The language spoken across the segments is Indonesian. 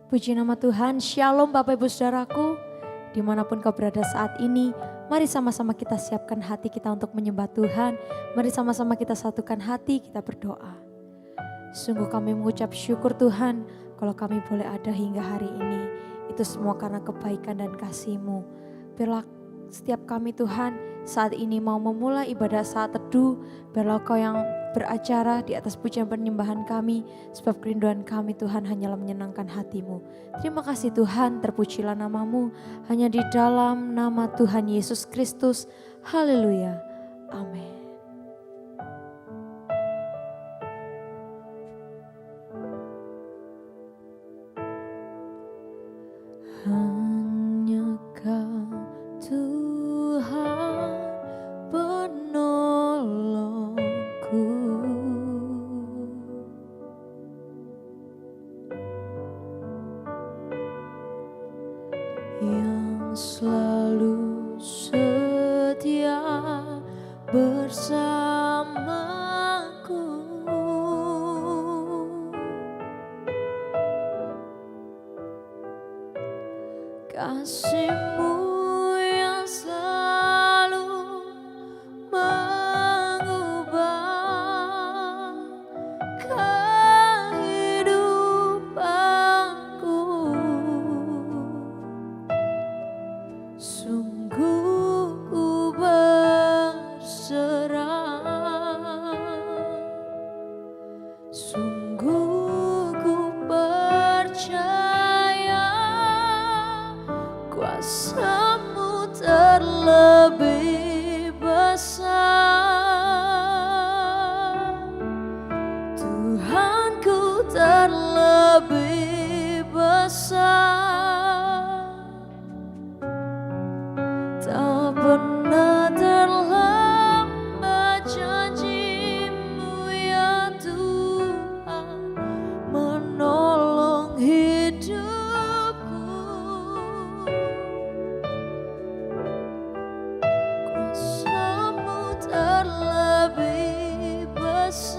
Puji nama Tuhan, Shalom Bapak Ibu Saudaraku. Dimanapun kau berada saat ini, mari sama-sama kita siapkan hati kita untuk menyembah Tuhan. Mari sama-sama kita satukan hati, kita berdoa. Sungguh kami mengucap syukur Tuhan, kalau kami boleh ada hingga hari ini. Itu semua karena kebaikan dan kasih-Mu. Biarlah setiap kami Tuhan saat ini mau memulai ibadah saat teduh. Biarlah Kau yang beracara di atas pujian penyembahan kami. Sebab kerinduan kami Tuhan hanyalah menyenangkan hati-Mu. Terima kasih Tuhan, terpujilah nama-Mu. Hanya di dalam nama Tuhan Yesus Kristus. Haleluya. Amin. Hanya Kau Tuhan penolongku, yang selalu setia bersamaku. Kasih-Mu yang selalu mengubah kehidupanku. Sungguh ku berserah, sungguh ku percaya kuasa-Mu terlebih besar. Tuhanku terlebih besar. Tak pernah terlambat janji-Mu ya Tuhan, menolong hidupku. Kuasa-Mu terlebih besar.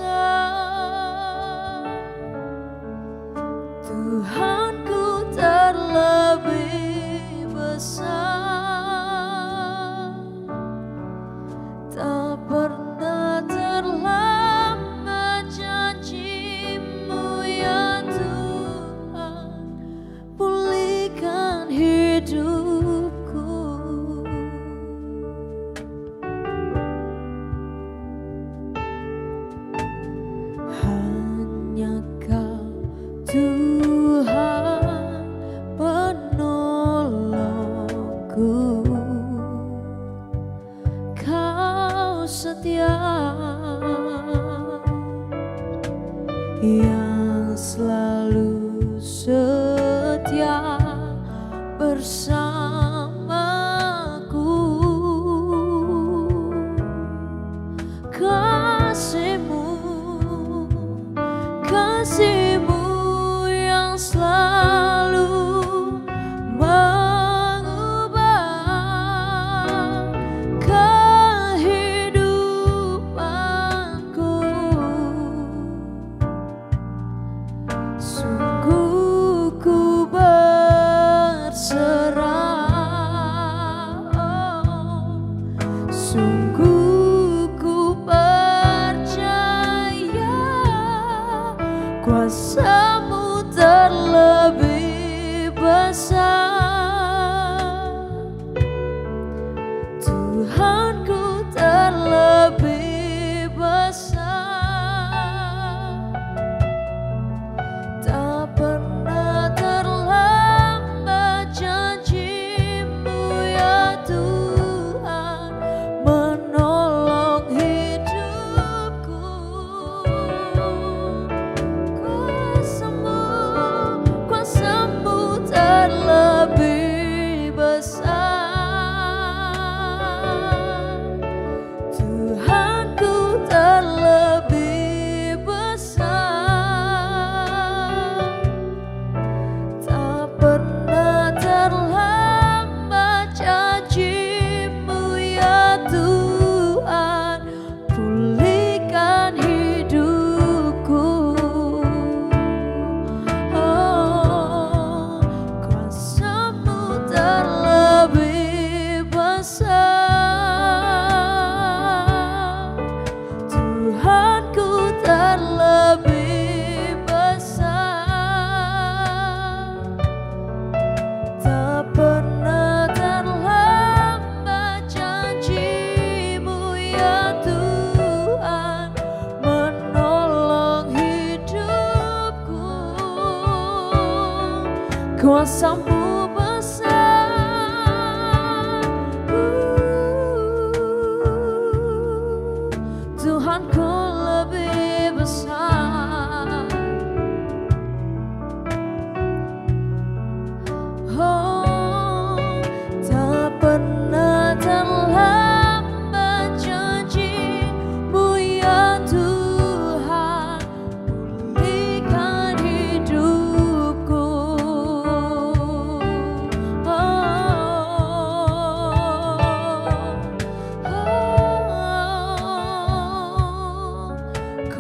Tuhanku terlebih besar. Tak pernah terlambat janji-Mu ya Tuhan, pulihkan hidupku. Hanya Kau Tuhan penolongku. Kau setia, yang selalu setia bersamaku. Kasih-Mu, kasih-Mu yang selalu mengubah kehidupanku. Sungguh ku berserah, sungguh ku percaya kuasa-Mu terlebih besar. Tuhanku terlebih besar. Tak pernah terlambat janji-Mu ya Tuhan, menolong hidupku. Kuasa-Mu terlebih Kuasa-Mu besar, Tuhanku lebih besar. Oh, tak pernah terlambat janji-Mu ya Tuhan, pulihkan hidupku.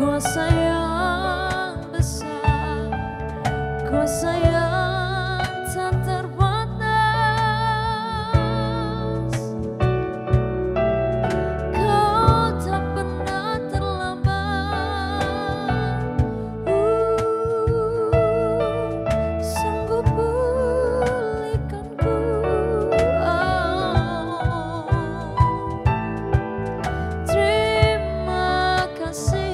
Kuasa yang besar, kuasa yang tak terbatas. Kau tak pernah terlambat, sanggup pulihkanku. Terima kasih.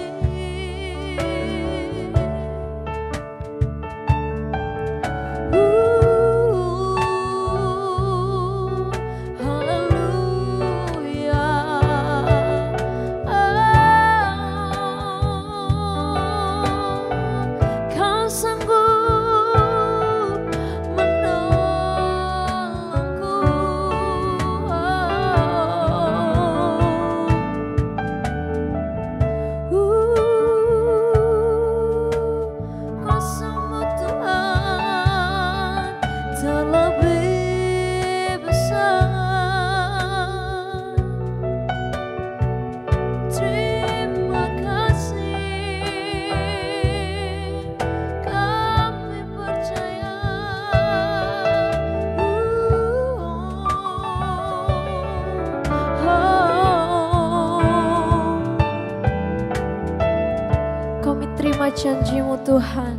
Janji-Mu Tuhan,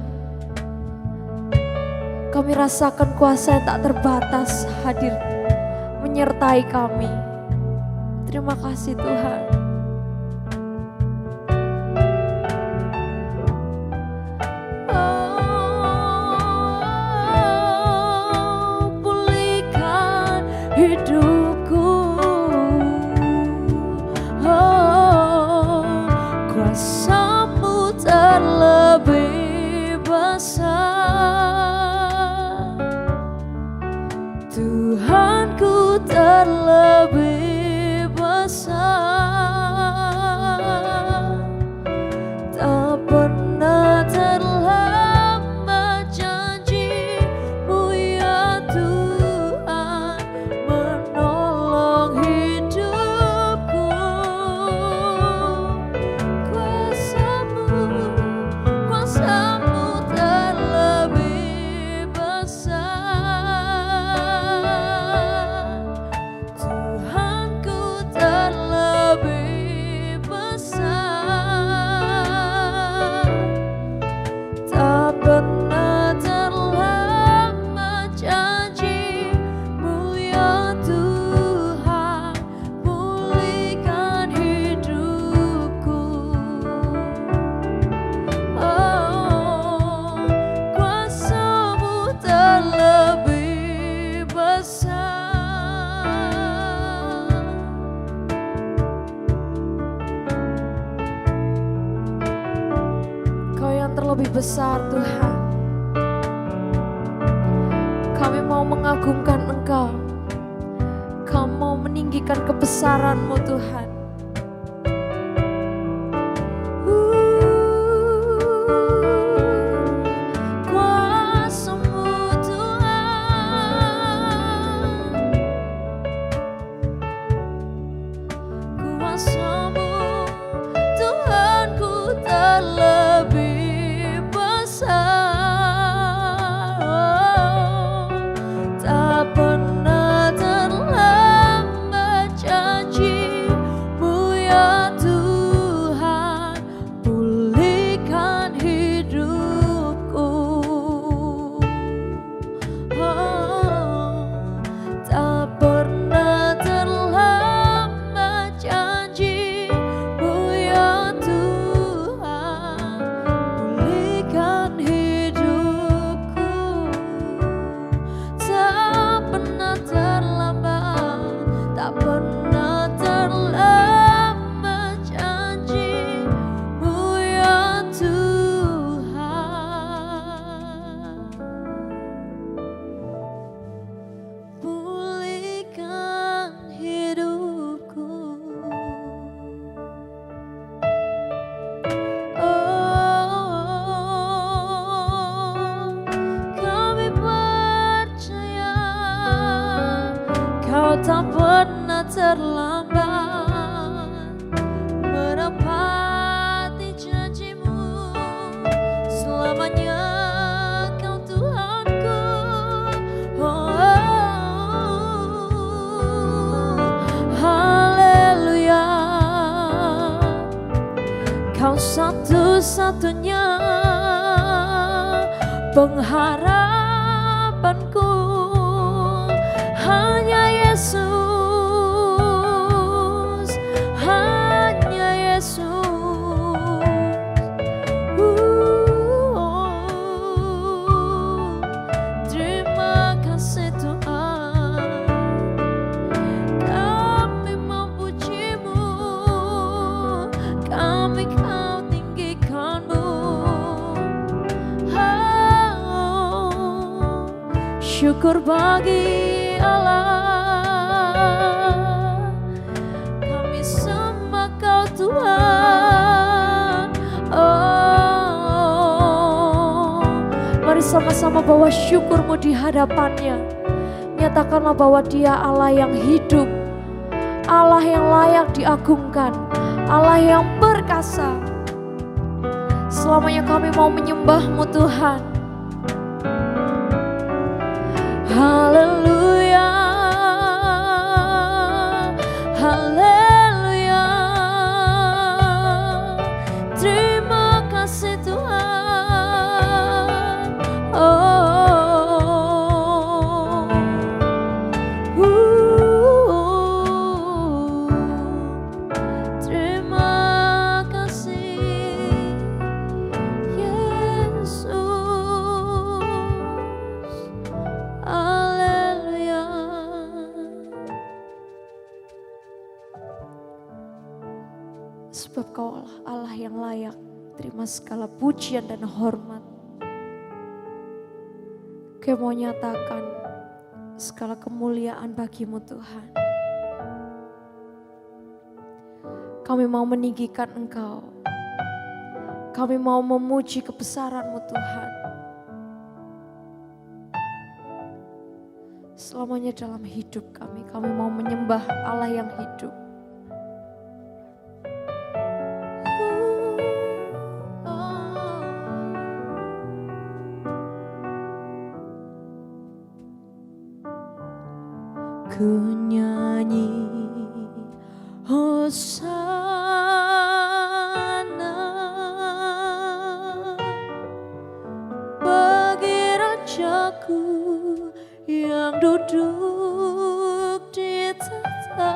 kami rasakan kuasa yang tak terbatas hadir menyertai kami. Terima kasih Tuhan. Oh, pulihkan hidupku. Oh, kuasa-Mu terlebih besar, Tuhanku terlebih besar. Tak pernah terlambat janji-Mu ya Tuhan, menolong hidupku. Kuasa-Mu terlebih besar, Tuhanku terlebih besar. Tak pernah terlambat janji-Mu ya Tuhan, pulihkan hidupku. Oh, kuasa-Mu terlebih besar. Kau yang terlebih besar Tuhan, kami mau mengagungkan Engkau. Kami mau meninggikan kebesaran-Mu Tuhan. Kuasa-Mu Tuhan, kuasa-Mu Tuhanku terlebih besar. Oh, tak pernah terlambat janji Kau tak pernah terlambat menepati janjimu. Selamanya Kau Tuhanku. Haleluya. Kau satu-satunya pengharapanku. Hanya Yesus, hanya Yesus. Terima kasih Tuhan, kami memuji-Mu, kami Kau tinggikan-Mu. Syukur bagi Allah, kami sembah Kau Tuhan. Mari sama-sama bawa syukur-Mu di hadapannya. Nyatakanlah bahwa Dia Allah yang hidup, Allah yang layak diagungkan, Allah yang perkasa. Selamanya kami mau menyembah-Mu Tuhan. Haleluya, haleluya. Terima kasih Tuhan. Terima kasih Yesus. Sebab Kau Allah yang layak terima segala pujian dan hormat. Kau mau nyatakan segala kemuliaan bagi-Mu Tuhan. Kami mau meninggikan Engkau. Kami mau memuji kebesaran-Mu Tuhan. Selamanya dalam hidup kami mau menyembah Allah yang hidup. Ku nyanyi Hosana bagi Rajaku yang duduk di tahta.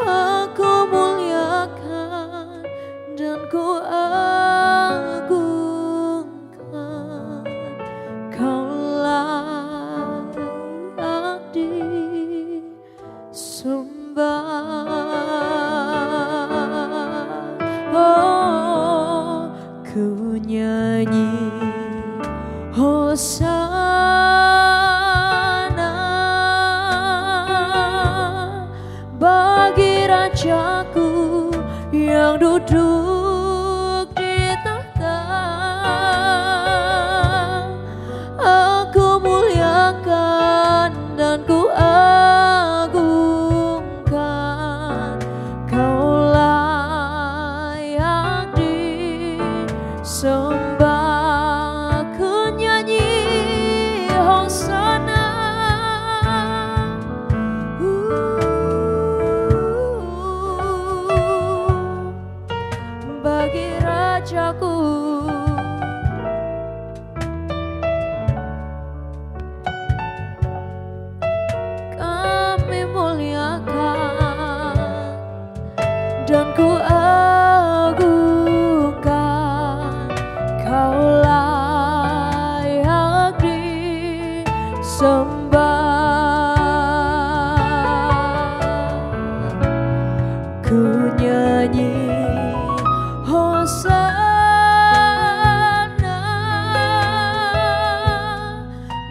Aku muliakan dan ku agungkan. Kau ku nyanyi Hosana bagi Rajaku yang duduk di tahta. Aku muliakan dan ku agungkan. Kau layak disembah. Ku nyanyi Hosana bagi Rajaku. Kami muliakan dan ku agungkan. Kau layak disembah. Ku nyanyi Hosana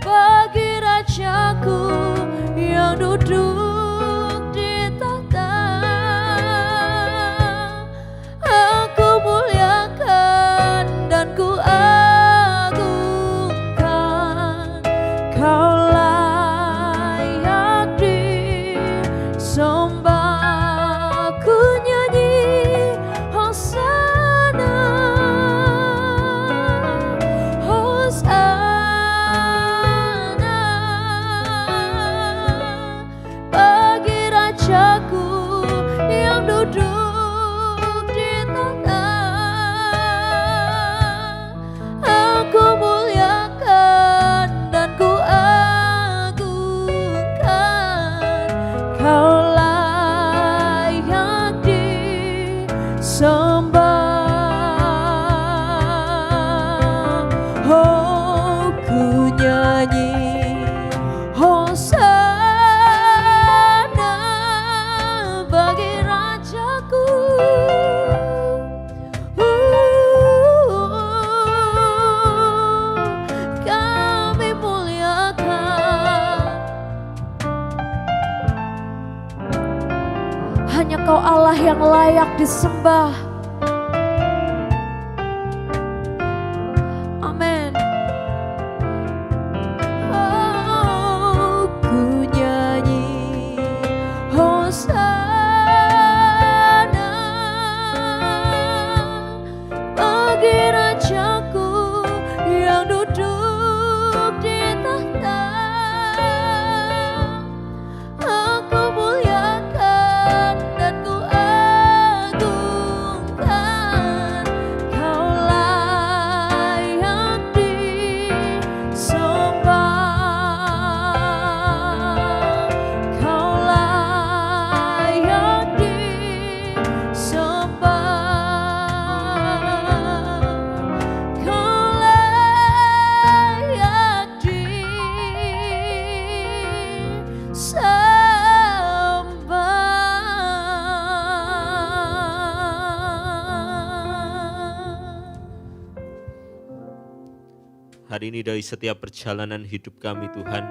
bagi Rajaku yang duduk di tahta. yang layak disembah. Amin. Oh, ku nyanyi Hosana bagi Rajaku yang duduk di tahta. Aku muliakan dan ku agungkan, Kau layak disembah, Kau layak disembah, Kau layak disembah. Hari ini dari setiap perjalanan hidup kami Tuhan,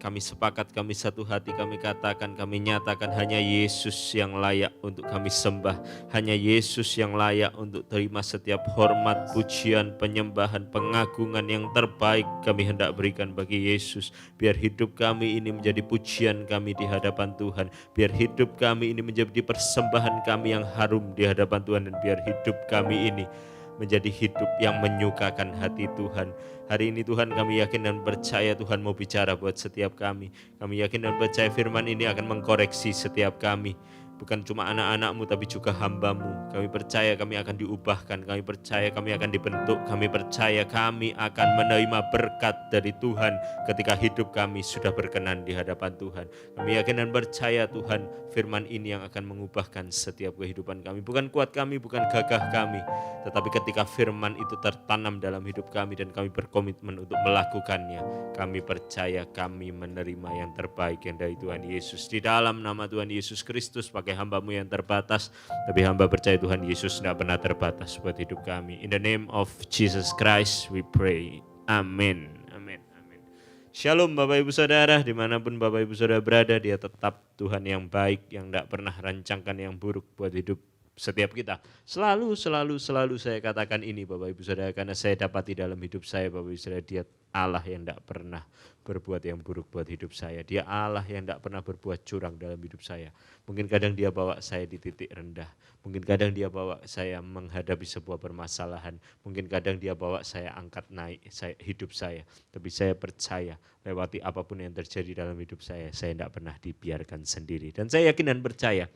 kami sepakat, kami satu hati, kami katakan, kami nyatakan hanya Yesus yang layak untuk kami sembah. Hanya Yesus yang layak untuk terima setiap hormat, pujian, penyembahan, pengagungan yang terbaik kami hendak berikan bagi Yesus. Biar hidup kami ini menjadi pujian kami di hadapan Tuhan. Biar hidup kami ini menjadi persembahan kami yang harum di hadapan Tuhan. Dan biar hidup kami ini menjadi hidup yang menyukakan hati Tuhan. Hari ini Tuhan kami yakin dan percaya Tuhan mau bicara buat setiap kami. Kami yakin dan percaya firman ini akan mengkoreksi setiap kami. Bukan cuma anak-anak-Mu tapi juga hamba-Mu. Kami percaya kami akan diubahkan. Kami percaya kami akan dibentuk. Kami percaya kami akan menerima berkat dari Tuhan ketika hidup kami sudah berkenan di hadapan Tuhan. Kami yakin dan percaya Tuhan firman ini yang akan mengubahkan setiap kehidupan kami. Bukan kuat kami, bukan gagah kami. Tetapi ketika firman itu tertanam dalam hidup kami dan kami berkomitmen untuk melakukannya, kami percaya kami menerima yang terbaik yang dari Tuhan Yesus. Di dalam nama Tuhan Yesus Kristus, pakai hamba-Mu yang terbatas, tapi hamba percaya Tuhan Yesus tidak pernah terbatas buat hidup kami. In the name of Jesus Christ we pray. Amin. Amin. Amin. Shalom Bapak Ibu Saudara, dimanapun Bapak Ibu Saudara berada, Dia tetap Tuhan yang baik, yang tidak pernah rancangkan yang buruk buat hidup setiap kita. Selalu saya katakan ini Bapak Ibu Saudara, karena saya dapati dalam hidup saya Bapak Ibu Saudara, Dia Allah yang tidak pernah berbuat yang buruk buat hidup saya. Dia Allah yang tidak pernah berbuat curang dalam hidup saya. Mungkin kadang Dia bawa saya di titik rendah. Mungkin kadang Dia bawa saya menghadapi sebuah permasalahan. Mungkin kadang Dia bawa saya angkat naik hidup saya. Tapi saya percaya lewati apapun yang terjadi dalam hidup saya tidak pernah dibiarkan sendiri. Dan saya yakin dan percaya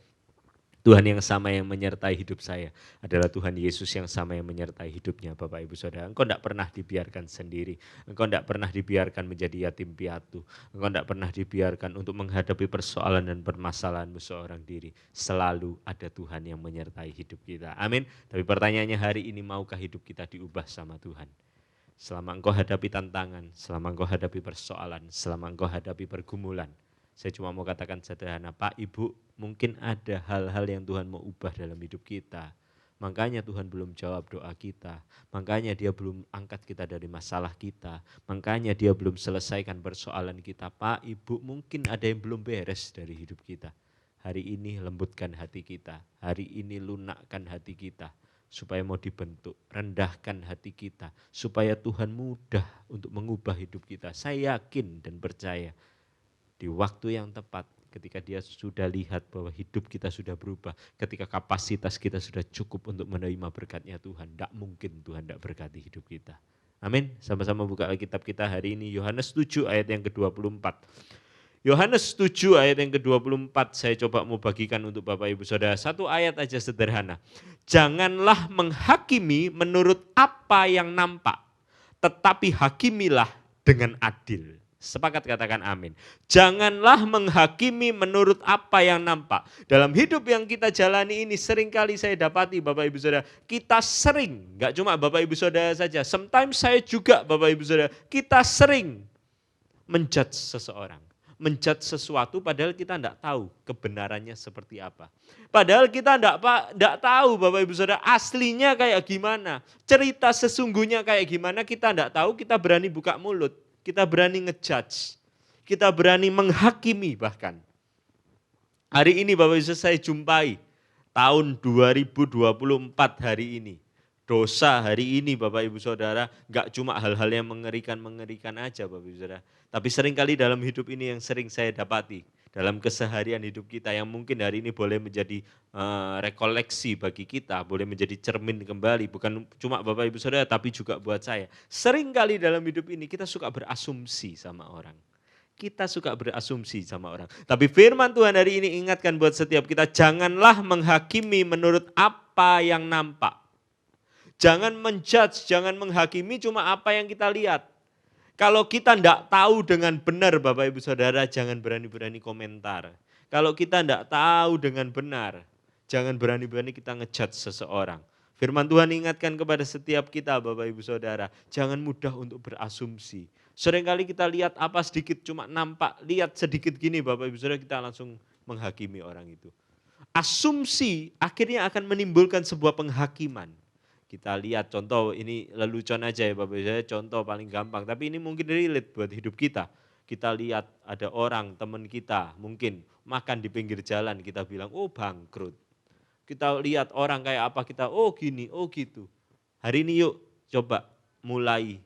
Tuhan yang sama yang menyertai hidup saya adalah Tuhan Yesus yang sama yang menyertai hidupnya Bapak Ibu Saudara. Engkau tidak pernah dibiarkan sendiri. Engkau tidak pernah dibiarkan menjadi yatim piatu. Engkau tidak pernah dibiarkan untuk menghadapi persoalan dan permasalahanmu seorang diri. Selalu ada Tuhan yang menyertai hidup kita. Amin. Tapi pertanyaannya hari ini, maukah hidup kita diubah sama Tuhan? Selama engkau hadapi tantangan, selama engkau hadapi persoalan, selama engkau hadapi pergumulan, saya cuma mau katakan sederhana, Pak, Ibu, mungkin ada hal-hal yang Tuhan mau ubah dalam hidup kita. Makanya Tuhan belum jawab doa kita. Makanya Dia belum angkat kita dari masalah kita. Makanya Dia belum selesaikan persoalan kita. Pak, Ibu, mungkin ada yang belum beres dari hidup kita. Hari ini lembutkan hati kita. Hari ini lunakkan hati kita. Supaya mau dibentuk, rendahkan hati kita. Supaya Tuhan mudah untuk mengubah hidup kita. Saya yakin dan percaya di waktu yang tepat, ketika Dia sudah lihat bahwa hidup kita sudah berubah, ketika kapasitas kita sudah cukup untuk menerima berkat-Nya Tuhan, tidak mungkin Tuhan tidak berkati hidup kita. Amin. Sama-sama buka Alkitab kita hari ini, Yohanes 7 ayat yang ke-24. Yohanes 7 ayat yang ke-24, saya coba mau bagikan untuk Bapak Ibu Saudara. Satu ayat aja sederhana. Janganlah menghakimi menurut apa yang nampak, tetapi hakimilah dengan adil. Sepakat katakan amin. Janganlah menghakimi menurut apa yang nampak. Dalam hidup yang kita jalani ini seringkali saya dapati Bapak Ibu Saudara, kita sering, gak cuma Bapak Ibu Saudara saja, sometimes saya juga Bapak Ibu Saudara, kita sering menjudge seseorang. Menjudge sesuatu padahal kita tidak tahu kebenarannya seperti apa. Padahal kita tidak tahu Bapak Ibu Saudara aslinya kayak gimana. Cerita sesungguhnya kayak gimana kita tidak tahu, kita berani buka mulut. Kita berani ngejudge, kita berani menghakimi bahkan. Hari ini Bapak Ibu Saudara saya jumpai tahun 2024 hari ini. Dosa hari ini Bapak Ibu Saudara enggak cuma hal-hal yang mengerikan-mengerikan aja Bapak Ibu Saudara. Tapi seringkali dalam hidup ini yang sering saya dapati. Dalam keseharian hidup kita yang mungkin hari ini boleh menjadi rekoleksi bagi kita. Boleh menjadi cermin kembali. Bukan cuma Bapak Ibu Saudara tapi juga buat saya. Seringkali dalam hidup ini kita suka berasumsi sama orang. Kita suka berasumsi sama orang. Tapi firman Tuhan hari ini ingatkan buat setiap kita, janganlah menghakimi menurut apa yang nampak. Jangan menjudge, jangan menghakimi cuma apa yang kita lihat. Kalau kita tidak tahu dengan benar Bapak Ibu Saudara, jangan berani-berani komentar. Kalau kita tidak tahu dengan benar, jangan berani-berani kita ngejudge seseorang. Firman Tuhan ingatkan kepada setiap kita Bapak Ibu Saudara, jangan mudah untuk berasumsi. Seringkali kita lihat apa sedikit cuma nampak, lihat sedikit gini Bapak Ibu Saudara kita langsung menghakimi orang itu. Asumsi akhirnya akan menimbulkan sebuah penghakiman. Kita lihat contoh ini lelucon aja ya Bapak Ibu Saudara, contoh paling gampang. Tapi ini mungkin relate buat hidup kita. Kita lihat ada orang teman kita mungkin makan di pinggir jalan kita bilang oh bangkrut. Kita lihat orang kayak apa kita oh gini, oh gitu. Hari ini yuk coba mulai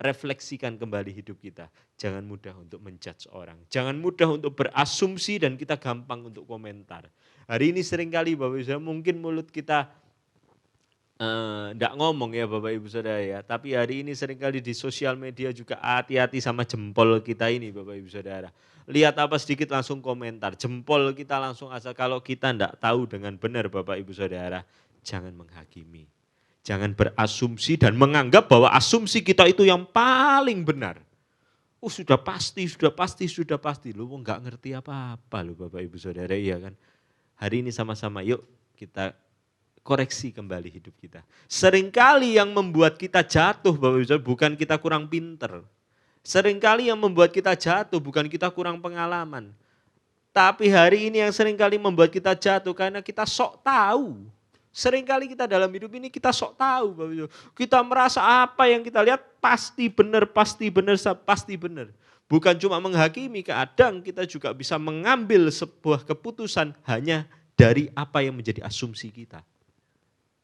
refleksikan kembali hidup kita. Jangan mudah untuk menjudge orang. Jangan mudah untuk berasumsi dan kita gampang untuk komentar. Hari ini seringkali Bapak Ibu Saudara mungkin mulut kita enggak ngomong ya Bapak Ibu Saudara ya. Tapi hari ini seringkali di sosial media juga hati-hati sama jempol kita ini Bapak Ibu Saudara. Lihat apa sedikit langsung komentar. Jempol kita langsung asal kalau kita enggak tahu dengan benar Bapak Ibu Saudara. Jangan menghakimi. Jangan berasumsi dan menganggap bahwa asumsi kita itu yang paling benar. Oh sudah pasti. Lu enggak ngerti apa-apa lu Bapak Ibu Saudara, iya kan. Hari ini sama-sama yuk kita koreksi kembali hidup kita. Seringkali yang membuat kita jatuh Bapak Ibu Saudara bukan kita kurang pinter. Seringkali yang membuat kita jatuh bukan kita kurang pengalaman. Tapi hari ini yang seringkali membuat kita jatuh karena kita sok tahu. Seringkali kita dalam hidup ini kita sok tahu, Bapak Ibu. Kita merasa apa yang kita lihat pasti benar. Bukan cuma menghakimi, kadang kita juga bisa mengambil sebuah keputusan hanya dari apa yang menjadi asumsi kita.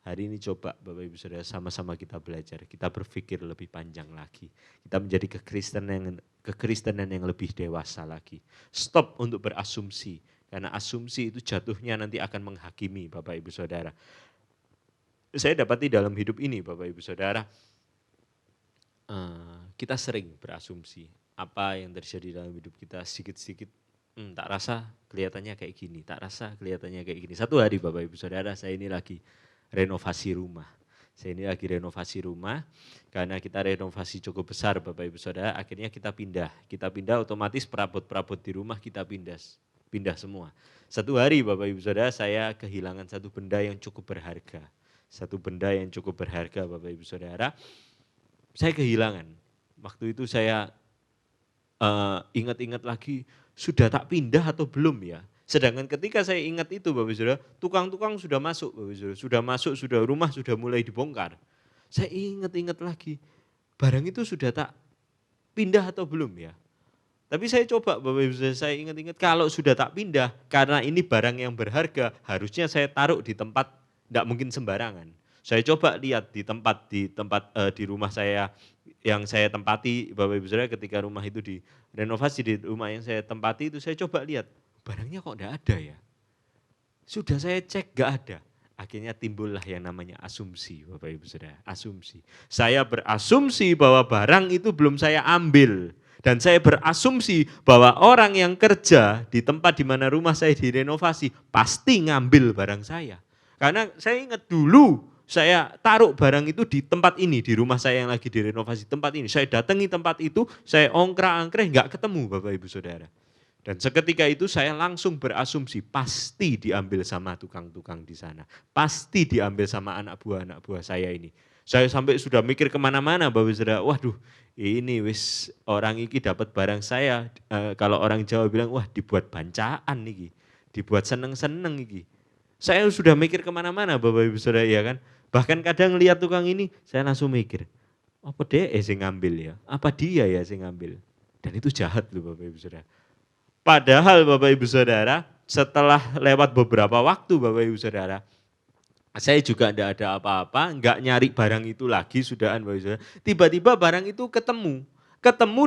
Hari ini coba Bapak Ibu Saudara sama-sama kita belajar, kita berpikir lebih panjang lagi. Kita menjadi kekristenan yang lebih dewasa lagi. Stop untuk berasumsi. Karena asumsi itu jatuhnya nanti akan menghakimi Bapak Ibu Saudara. Saya dapati dalam hidup ini Bapak Ibu Saudara, kita sering berasumsi. Apa yang terjadi dalam hidup kita sedikit-sedikit, tak rasa kelihatannya kayak gini, tak rasa kelihatannya kayak gini. Satu hari Bapak Ibu Saudara saya ini lagi renovasi rumah. Saya ini lagi renovasi rumah, karena kita renovasi cukup besar Bapak Ibu Saudara, akhirnya kita pindah. Kita pindah otomatis perabot-perabot di rumah kita pindah semua. Satu hari Bapak Ibu Saudara saya kehilangan satu benda yang cukup berharga. Satu benda yang cukup berharga Bapak Ibu Saudara, saya kehilangan. Waktu itu saya ingat-ingat lagi, sudah tak pindah atau belum ya. Sedangkan ketika saya ingat itu Bapak Ibu Saudara, tukang-tukang sudah masuk Bapak Ibu Saudara, sudah rumah sudah mulai dibongkar. Saya ingat-ingat lagi, barang itu sudah tak pindah atau belum ya. Tapi saya coba Bapak Ibu Saudara, saya ingat-ingat kalau sudah tak pindah, karena ini barang yang berharga, harusnya saya taruh di tempat tidak mungkin sembarangan. Saya coba lihat di tempat di rumah saya yang saya tempati Bapak Ibu Saudara, ketika rumah itu direnovasi, di rumah yang saya tempati itu saya coba lihat, barangnya kok tidak ada ya. Sudah saya cek tidak ada. Akhirnya timbullah yang namanya asumsi Bapak Ibu Saudara, asumsi. Saya berasumsi bahwa barang itu belum saya ambil. Dan saya berasumsi bahwa orang yang kerja di tempat di mana rumah saya direnovasi pasti ngambil barang saya. Karena saya ingat dulu saya taruh barang itu di tempat ini, di rumah saya yang lagi direnovasi tempat ini. Saya datangi tempat itu, saya ongkrah-angkreh nggak ketemu Bapak Ibu Saudara. Dan seketika itu saya langsung berasumsi pasti diambil sama tukang-tukang di sana. Pasti diambil sama anak buah saya ini. Saya sampai sudah mikir kemana-mana Bapak Ibu Saudara, waduh ini wis orang iki dapat barang saya, kalau orang Jawa bilang wah dibuat bancaan nih, dibuat seneng-seneng iki. Saya sudah mikir kemana-mana Bapak Ibu Saudara ya kan. Bahkan kadang lihat tukang ini saya langsung mikir, apa dia yang ngambil ya, apa dia ya yang ngambil. Dan itu jahat loh Bapak Ibu Saudara. Padahal Bapak Ibu Saudara setelah lewat beberapa waktu Bapak Ibu Saudara, saya juga tidak ada apa-apa, nggak nyari barang itu lagi, sudahan Bapak Ibu Saudara. Tiba-tiba barang itu ketemu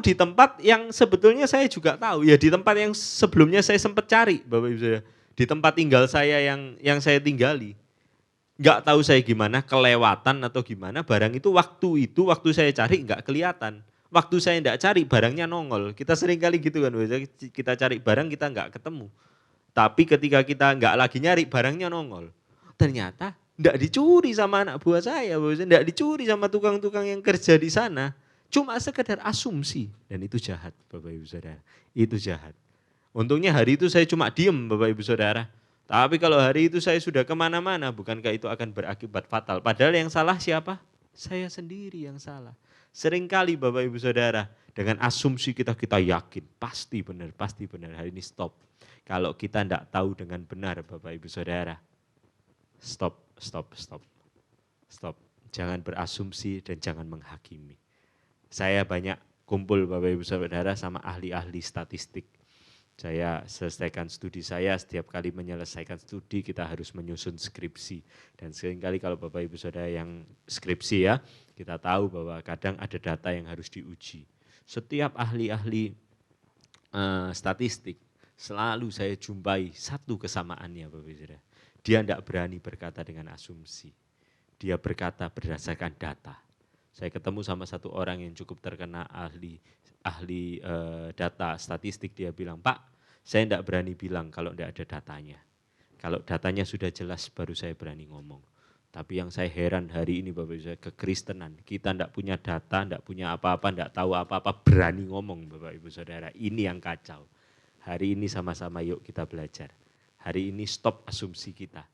di tempat yang sebetulnya saya juga tahu, ya di tempat yang sebelumnya saya sempat cari Bapak Ibu Saudara. Di tempat tinggal saya yang saya tinggali. Nggak tahu saya gimana, kelewatan atau gimana, barang itu waktu saya cari nggak kelihatan. Waktu saya nggak cari, barangnya nongol. Kita sering kali gitu kan, kita cari barang kita nggak ketemu. Tapi ketika kita nggak lagi nyari, barangnya nongol. Ternyata nggak dicuri sama anak buah saya, nggak dicuri sama tukang-tukang yang kerja di sana. Cuma sekedar asumsi, dan itu jahat Bapak Ibu Saudara. Itu jahat. Untungnya hari itu saya cuma diem Bapak Ibu Saudara. Tapi kalau hari itu saya sudah kemana-mana, bukankah itu akan berakibat fatal? Padahal yang salah siapa? Saya sendiri yang salah. Seringkali Bapak Ibu Saudara, dengan asumsi kita yakin, pasti benar, hari ini stop. Kalau kita tidak tahu dengan benar Bapak Ibu Saudara, stop. Jangan berasumsi dan jangan menghakimi. Saya banyak kumpul Bapak Ibu Saudara sama ahli-ahli statistik. Saya selesaikan studi saya, setiap kali menyelesaikan studi kita harus menyusun skripsi. Dan seringkali kalau Bapak Ibu Saudara yang skripsi ya, kita tahu bahwa kadang ada data yang harus diuji. Setiap ahli-ahli statistik selalu saya jumpai satu kesamaannya Bapak Ibu Saudara. Dia tidak berani berkata dengan asumsi. Dia berkata berdasarkan data. Saya ketemu sama satu orang yang cukup terkenal ahli data statistik, dia bilang, Pak, saya tidak berani bilang kalau tidak ada datanya. Kalau datanya sudah jelas baru saya berani ngomong. Tapi yang saya heran hari ini Bapak Ibu, kekristenan, kita tidak punya data, tidak punya apa-apa, tidak tahu apa-apa, berani ngomong Bapak Ibu Saudara. Ini yang kacau. Hari ini sama-sama yuk kita belajar. Hari ini stop asumsi kita.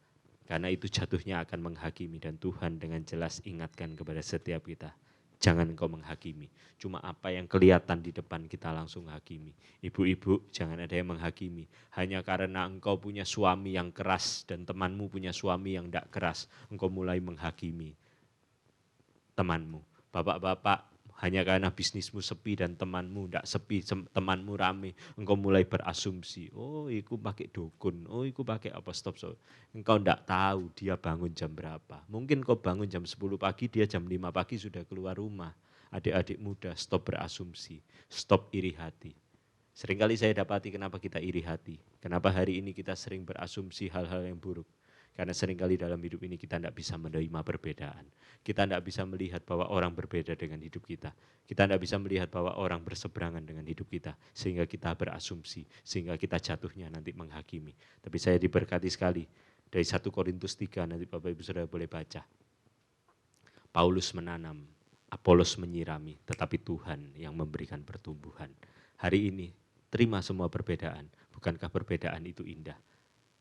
Karena itu jatuhnya akan menghakimi, dan Tuhan dengan jelas ingatkan kepada setiap kita. Jangan engkau menghakimi, cuma apa yang kelihatan di depan kita langsung hakimi. Ibu-ibu jangan ada yang menghakimi, hanya karena engkau punya suami yang keras dan temanmu punya suami yang tidak keras, engkau mulai menghakimi temanmu. Bapak-bapak, hanya karena bisnismu sepi dan temanmu tidak sepi, temanmu rame, engkau mulai berasumsi, oh iku pakai dukun, oh iku pakai apa, stop. Engkau tidak tahu dia bangun jam berapa. Mungkin kau bangun jam 10 pagi, dia jam 5 pagi sudah keluar rumah. Adik-adik muda, stop berasumsi, stop iri hati. Seringkali saya dapati kenapa kita iri hati, kenapa hari ini kita sering berasumsi hal-hal yang buruk. Karena seringkali dalam hidup ini kita tidak bisa menerima perbedaan. Kita tidak bisa melihat bahwa orang berbeda dengan hidup kita. Kita tidak bisa melihat bahwa orang berseberangan dengan hidup kita. Sehingga kita berasumsi, sehingga kita jatuhnya nanti menghakimi. Tapi saya diberkati sekali. Dari 1 Korintus 3 nanti Bapak Ibu Saudara boleh baca. Paulus menanam, Apolos menyirami, tetapi Tuhan yang memberikan pertumbuhan. Hari ini terima semua perbedaan. Bukankah perbedaan itu indah?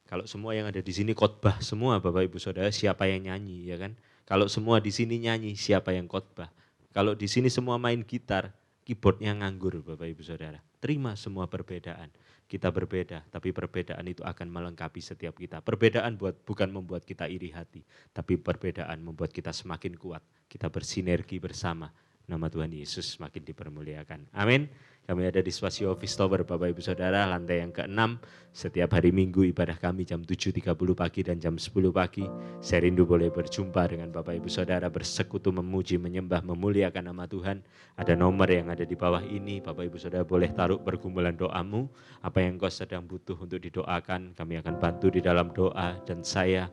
Kalau semua yang ada di sini khotbah semua Bapak Ibu Saudara, siapa yang nyanyi ya kan? Kalau semua di sini nyanyi, siapa yang khotbah? Kalau di sini semua main gitar, keyboardnya nganggur Bapak Ibu Saudara. Terima semua perbedaan. Kita berbeda, tapi perbedaan itu akan melengkapi setiap kita. Perbedaan bukan membuat kita iri hati, tapi perbedaan membuat kita semakin kuat. Kita bersinergi bersama. Nama Tuhan Yesus semakin dipermuliakan. Amin. Kami ada di Spasio Office Tower Bapak Ibu Saudara, lantai yang ke-6. Setiap hari Minggu ibadah kami jam 7.30 pagi dan jam 10 pagi. Saya rindu boleh berjumpa dengan Bapak Ibu Saudara, bersekutu memuji, menyembah, memuliakan nama Tuhan. Ada nomor yang ada di bawah ini, Bapak Ibu Saudara boleh taruh pergumulan doamu. Apa yang kau sedang butuh untuk didoakan, kami akan bantu di dalam doa. Dan saya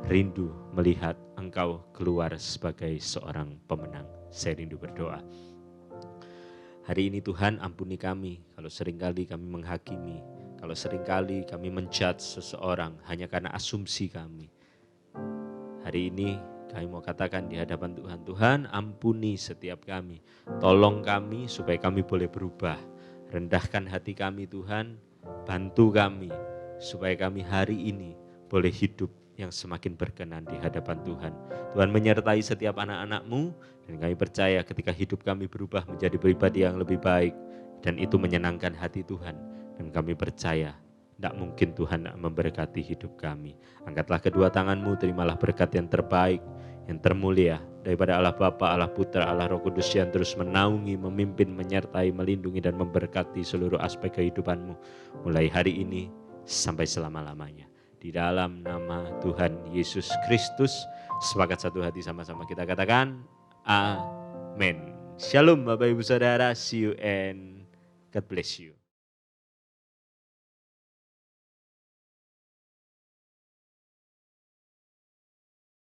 rindu melihat engkau keluar sebagai seorang pemenang. Saya rindu berdoa. Hari ini Tuhan ampuni kami kalau seringkali kami menghakimi, kalau seringkali kami menjudge seseorang hanya karena asumsi kami. Hari ini kami mau katakan di hadapan Tuhan, Tuhan ampuni setiap kami, tolong kami supaya kami boleh berubah. Rendahkan hati kami Tuhan, bantu kami supaya kami hari ini boleh hidup yang semakin berkenan di hadapan Tuhan. Tuhan menyertai setiap anak-anak-Mu, dan kami percaya ketika hidup kami berubah menjadi pribadi yang lebih baik, dan itu menyenangkan hati Tuhan. Dan kami percaya, tidak mungkin Tuhan tidak memberkati hidup kami. Angkatlah kedua tangan-Mu, terimalah berkat yang terbaik, yang termulia, daripada Allah Bapa, Allah Putra, Allah Roh Kudus yang terus menaungi, memimpin, menyertai, melindungi, dan memberkati seluruh aspek kehidupan-Mu. Mulai hari ini, sampai selama-lamanya. Di dalam nama Tuhan Yesus Kristus, sepakat satu hati sama-sama kita katakan, amin. Shalom Bapak Ibu Saudara, see you and God bless you.